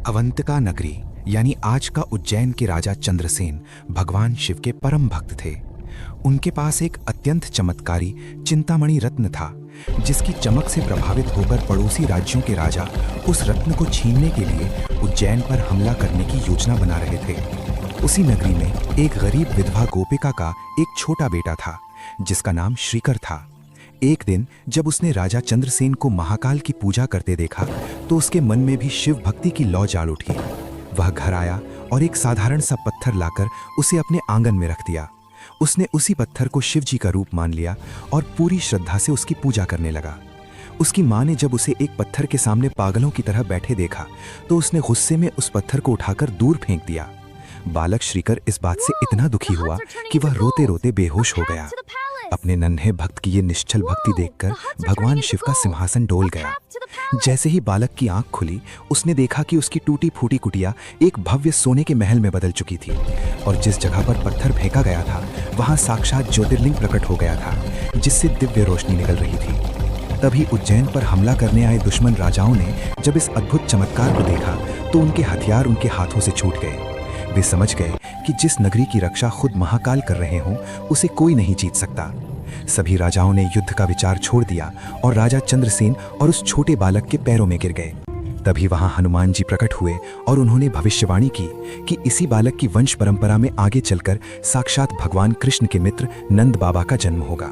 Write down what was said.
अवंतिका नगरी यानी आज का उज्जैन के राजा चंद्रसेन भगवान शिव के परम भक्त थे। उनके पास एक अत्यंत चमत्कारी चिंतामणि रत्न था, जिसकी चमक से प्रभावित होकर पड़ोसी राज्यों के राजा उस रत्न को छीनने के लिए उज्जैन पर हमला करने की योजना बना रहे थे। उसी नगरी में एक गरीब विधवा गोपिका का एक छोटा बेटा था, जिसका नाम श्रीकर था। एक दिन जब उसने राजा चंद्रसेन को महाकाल की पूजा करते देखा तो उसके मन में भी शिव भक्ति की लौ जाल उठी। वह घर आया और एक साधारण सा पत्थर लाकर उसे अपने आंगन में रख दिया। उसने उसी पत्थर को शिव जी का रूप मान लिया और पूरी श्रद्धा से उसकी पूजा करने लगा। उसकी माँ ने जब उसे एक पत्थर के सामने पागलों की तरह बैठे देखा तो उसने गुस्से में उस पत्थर को उठाकर दूर फेंक दिया। बालक श्रीकर इस बात से इतना दुखी हुआ कि वह रोते रोते बेहोश हो गया। अपने नन्हे भक्त की ये निश्चल भक्ति देखकर भगवान शिव का सिंहासन डोल गया। जैसे ही बालक की आंख खुली, उसने देखा कि उसकी टूटी फूटी कुटिया एक भव्य सोने के महल में बदल चुकी थी और जिस जगह पर पत्थर फेंका गया था वहां साक्षात ज्योतिर्लिंग प्रकट हो गया था, जिससे दिव्य रोशनी निकल रही थी। तभी उज्जैन पर हमला करने आए दुश्मन राजाओं ने जब इस अद्भुत चमत्कार को देखा तो उनके हथियार उनके हाथों से छूट गए। वे समझ गए कि जिस नगरी की रक्षा खुद महाकाल कर रहे हों, उसे कोई नहीं जीत सकता। सभी राजाओं ने युद्ध का विचार छोड़ दिया और राजा चंद्रसेन और उस छोटे बालक के पैरों में गिर गए। तभी वहां हनुमान जी प्रकट हुए और उन्होंने भविष्यवाणी की कि इसी बालक की वंश परंपरा में आगे चलकर साक्षात भगवान कृष्ण के मित्र नंद बाबा का जन्म होगा।